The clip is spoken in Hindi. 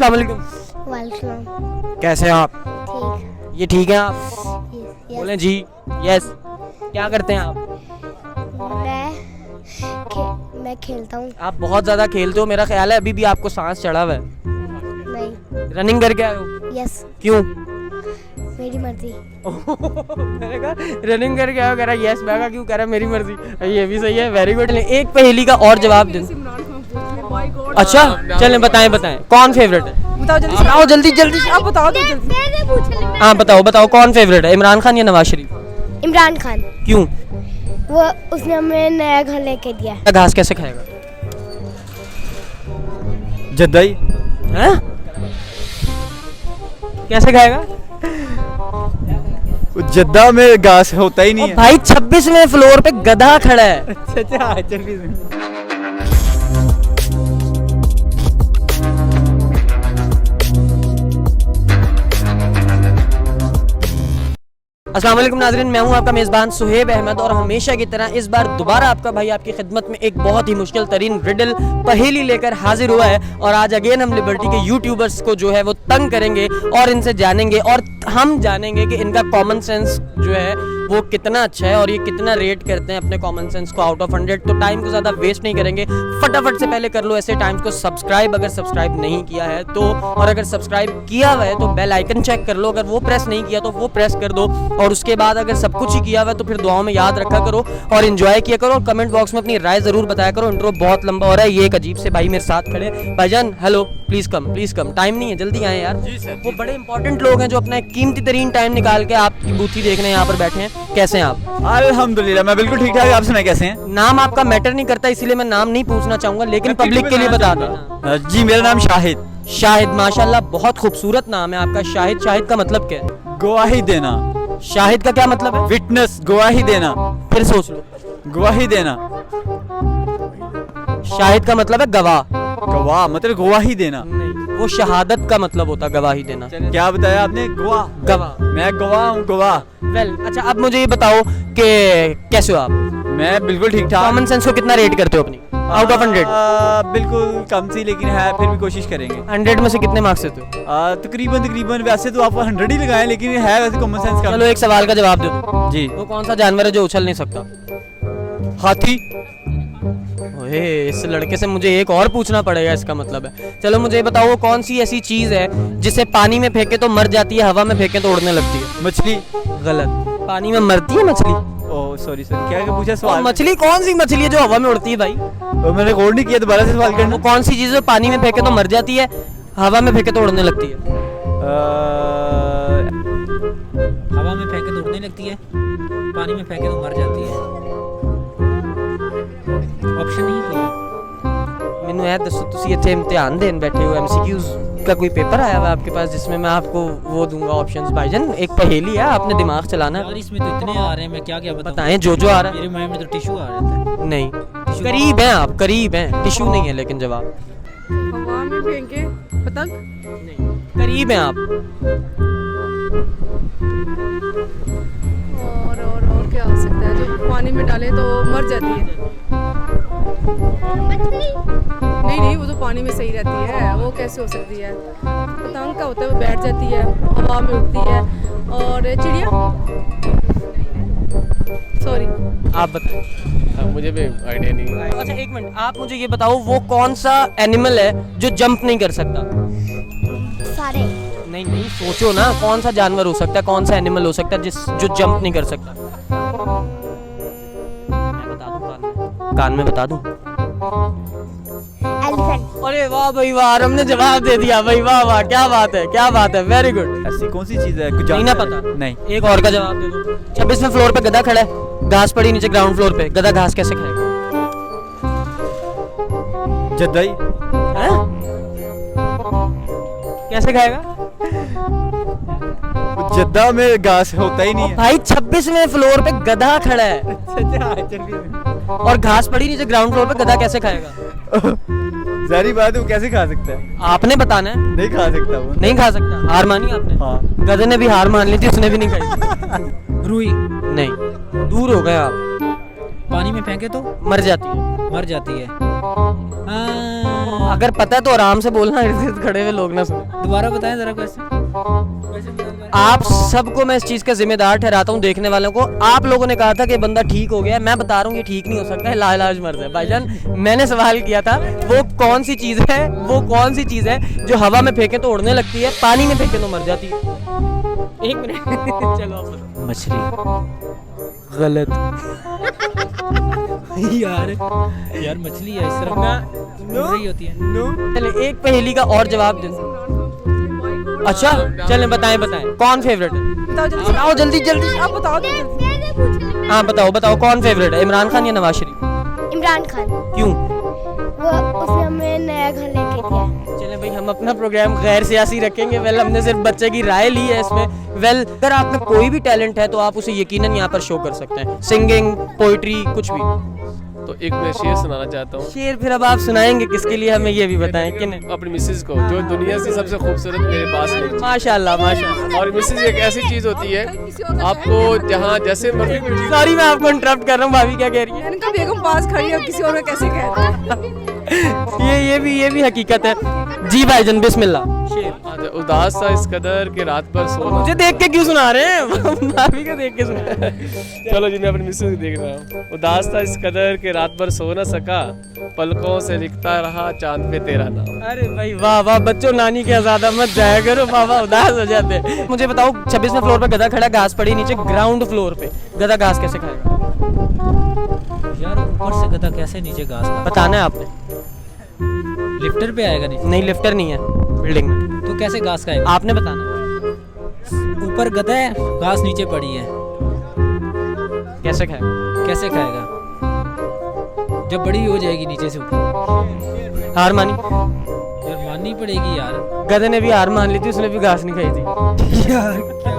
अस्सलाम वालेकुम। वालेकुम। कैसे हैं आप? ठीक। ये ठीक है आप? यस। बोलें जी। यस। क्या करते हैं आप? मैं खेलता हूँ। आप बहुत ज़्यादा खेलते हो, मेरा ख्याल है अभी भी आपको सांस चढ़ा हुआ है। नहीं। रनिंग करके आए हो? यस। क्यों? मेरी मर्जी। मैंने कहा रनिंग करके आए हो, कह रहा यस। मैं कहा क्यों? कह रहा मेरी मर्जी। ये भी सही है, वेरी गुड। एक पहेली का और जवाब दें। अच्छा चलें, बताएं कौन फेवरेट है? बताओ जल्दी जल्दी। आप बताओ तो जल्दी। हाँ बताओ कौन फेवरेट है, इमरान खान या नवाज शरीफ? इमरान खान। क्यों? वो उसने हमें नया घर लेके दिया। घास कैसे खाएगा? जद्दाई। हैं? कैसे खाएगा? जद्दा में घास होता ही नहीं है। भाई 26वें फ्लोर पे गधा खड़ा है। अच्छा 26। अस्सलाम वालेकुम नाज़रीन, मैं हूं आपका मेज़बान सुहेब अहमद और हमेशा की तरह इस बार दोबारा आपका भाई आपकी खिदमत में एक बहुत ही मुश्किल तरीन रिडल पहेली लेकर हाजिर हुआ है। और आज अगेन हम लिबर्टी के यूट्यूबर्स को जो है वो तंग करेंगे और इनसे जानेंगे और हम जानेंगे कि इनका कॉमन सेंस जो है वो कितना अच्छा है और ये कितना रेट करते हैं अपने कॉमन सेंस को आउट ऑफ 100। तो टाइम को ज़्यादा वेस्ट नहीं करेंगे, फटाफट से पहले कर लो ऐसे टाइम्स को सब्सक्राइब अगर सब्सक्राइब नहीं किया है तो, और अगर सब्सक्राइब किया हुआ है तो बेल आइकन चेक कर लो, अगर वो प्रेस नहीं किया तो वो प्रेस कर दो। और उसके बाद अगर सब कुछ ही किया हुआ है तो फिर दुआओं में याद रखा करो और एंजॉय किया करो और कमेंट बॉक्स में अपनी राय जरूर बताया करो। इंट्रो बहुत लंबा हो रहा है। ये एक अजीब से भाई मेरे साथ खड़े। भाईजान हेलो, प्लीज कम, टाइम नहीं है, जल्दी आए यार। वो बड़े इंपॉर्टेंट लोग हैं जो अपना कीमती तरीन टाइम निकाल के आपकी बूथी देखने यहाँ पर बैठे हैं। कैसे हैं आप? अल्हम्दुलिल्लाह मैं बिल्कुल ठीक ठाक। आप सुनाए कैसे हैं? नाम आपका मैटर नहीं करता इसीलिए मैं नाम नहीं पूछना चाहूंगा, लेकिन पब्लिक के लिए बता देना। जी मेरा नाम शाहिद। शाहिद, माशाल्लाह बहुत खूबसूरत नाम है आपका शाहिद। शाहिद का मतलब क्या है? गवाही देना। शाहिद का क्या मतलब है? विटनेस, गवाही देना। फिर सोच लो। गवाही देना। शाहिद का मतलब है गवाह। गवाह मतलब गवाही देना। नहीं, वो शहादत का मतलब होता है गवाही देना। क्या बताया आपने? गवाह। गवाह। मैं गवाह हूँ, गवाह। वेल अच्छा, अब मुझे ये बताओ कि कैसे हो आप? मैं बिल्कुल ठीक ठाक। कॉमन सेंस को कितना रेट करते हो अपनी आउट ऑफ 100? बिल्कुल कम सी, लेकिन है फिर भी कोशिश करेंगे। 100 में से कितने मार्क्स देते हो? तकरीबन वैसे तो आप 100 ही लगाएं, लेकिन है वैसे कॉमन सेंस का। चलो एक सवाल का जवाब दे दो जी। वो कौन सा जानवर है जो उछल नहीं सकता? हाथी। ओए, इस लड़के से मुझे एक और पूछना पड़ेगा, इसका मतलब है। चलो मुझे ये बताओ वो कौन सी ऐसी चीज है जिसे पानी में फेंके तो मर जाती है, हवा में फेंके तो उड़ने लगती है? मछली। गलत। पानी में मरती है मछली? ओह सॉरी क्या पूछा और सवाल? मछली कौन सी मछली है जो हवा में उड़ती है भाई? मैंने गौर नहीं किया, दोबारा से सवाल करना। वो कौन सी चीज है पानी में फेंके तो मर जाती है, हवा में फेंके तो उड़ने लगती है? हवा में फेंके तो उड़ने लगती है, पानी में फेंके तो मर जाती है। ऑप्शन नहीं है। ਮੈਨੂੰ ਇਹ ਦੱਸੋ ਤੁਸੀਂ ਇੱਥੇ ਇਮਤਿਹਾਨ ਦੇਣ ਬੈਠੇ हो, एमसीक्यूज का कोई पेपर आया हुआ है आपके पास जिसमें मैं आपको वो दूंगा ऑप्शंस? भाईजान एक पहेली है, आपने दिमाग चलाना है। यार इसमें तो इतने आ रहे हैं, मैं क्या बताऊं? बताएं जो आ रहा मेरे माइंड में तो टिश्यू आ रहा था। है। नहीं, करीब हैं आप, करीब हैं। टिश्यू नहीं है लेकिन जवाब। हवा में फेंके पतंग। नहीं, करीब हैं आप। और क्या हो सकता है जो पानी में डाले तो मर जाती है? नहीं वो तो पानी में सही रहती है, वो कैसे हो सकती है? पतंग का होता है वो बैठ जाती है, हवा में उड़ती है। और चिड़िया। सॉरी आप बताएं। मुझे भी आइडिया नहीं है। अच्छा एक मिनट, आप मुझे ये बताओ वो कौन सा एनिमल है जो जंप नहीं कर सकता? सारे। नहीं सोचो ना, कौन सा जानवर हो सकता है, कौन सा एनिमल हो सकता है जो जंप नहीं कर सकता? मैं बता दूं कान में बता दूं? एलिफेंट। अरे वाह भाई वाह, हमने जवाब दे दिया भाई, वाह क्या बात है, वेरी गुड। ऐसी कौन सी चीज है? कुछ नहीं ना पता? नहीं। एक और का जवाब दे दो। 26वें फ्लोर पे गधा खड़ा है, घास पड़ी नीचे ग्राउंड फ्लोर पे, गधा घास कैसे खाएगा? जद्दाई। हैं? कैसे खाएगा? जद्दा में घास होता ही नहीं है। भाई 26वें फ्लोर पे गधा खड़ा है और घास पड़ी नीचे ग्राउंड फ्लोर पे, गधा कैसे खाएगा? सारी बात है, वो कैसे खा सकता है? आपने बताना है। नहीं खा सकता वो। नहीं खा सकता? हार मानी आपने? हाँ। गधे ने भी हार मान ली थी, उसने भी नहीं खाई। रुई। नहीं, दूर हो गए आप। पानी में फेंके तो मर जाती है। मर जाती है। अगर पता है तो आराम से बोलना, इर्द गिर्द खड़े हुए लोग ना सुने। दोबारा बताएं जरा क्वेश्चन। आप सबको मैं इस चीज का जिम्मेदार ठहराता हूँ, देखने वालों को। आप लोगों ने कहा था कि बंदा ठीक हो गया है, मैं बता रहा हूँ ये ठीक नहीं हो सकता है, लाइलाज मर्ज है। भाईजान मैंने सवाल किया था वो कौन सी चीज है, वो कौन सी चीज है जो हवा में फेंके तो उड़ने लगती है, पानी में फेंके तो मर जाती है। एक मिनट चलो आप बताओ। मछली। गलत। यार मछली है, इस तरफ उड़ रही होती है। चले एक पहेली का और जवाब दे। अच्छा चलें बताएं कौन फेवरेट है? बताओ जल्दी जल्दी आप बताओ तो जल्दी। हाँ बताओ कौन फेवरेट है, इमरान खान या नवाज शरीफ? इमरान खान। क्यों? वो उसने हमें नया घर लेके दिया। चले भाई हम अपना प्रोग्राम गैर सियासी रखेंगे। वेल हमने सिर्फ बच्चे की राय ली है इसमें। वेल अगर आप में कोई भी टैलेंट है तो आप उसे यकीनन यहाँ पर शो कर सकते हैं, सिंगिंग, पोइट्री, कुछ भी। तो एक मैं शेर सुनाना चाहता हूँ शेर फिर अब आप सुनाएंगे किसके लिए, हमें ये भी बताएं कि नहीं। अपनी मिसेज को, जो दुनिया से सबसे खूबसूरत मेरे पास है। माशाल्लाह माशाल्लाह। और मिसेज एक ऐसी चीज होती है आपको जहाँ जैसे मर्जी सॉरी मैं आपको इंटरप्ट कर रहा हूँ, भाभी क्या कह रही मैंने कहा बेगम पास खड़ी है, किसी और में कैसे कहते हैं। है? ये भी हकीकत है। जी भाईजान बिस्मिल्लाह। शेर। उदास था इस कदर कि रात भर सोना। मुझे देख के क्यों सुना रहे हैं? भाभी को देख के सुना। चलो जी मैं अपनी मिसेज देख रहा हूँ। उदास था इस कदर कि रात भर सो न सका, पलकों से लिखता रहा चांद पे तेरा नाम। अरे भाई वाह वाह, बच्चों नानी के ज्यादा मत जाया करो, बाबा उदास हो जाते हैं। मुझे बताओ 26वें फ्लोर पे गधा खड़ा, घास पड़ी नीचे, ग्राउंड फ्लोर पे गधा घास कैसे खाएगा? यार ऊपर से गधा कैसे नीचे घास खा? बताना है आपने। लिफ्टर पे आएगा नीचे? नहीं लिफ्टर नहीं है बिल्डिंग में, तो कैसे घास खाएगा? आपने बताना है। ऊपर गधा है, घास नीचे पड़ी है, कैसे खाएगा? कैसे खाएगा? जब बड़ी हो जाएगी नीचे से ऊपर। हार मानी? यार माननी पड़ेगी यार। गधे ने भी हार मान ली थी, उसने भी घास नहीं खाई थी। यार क्या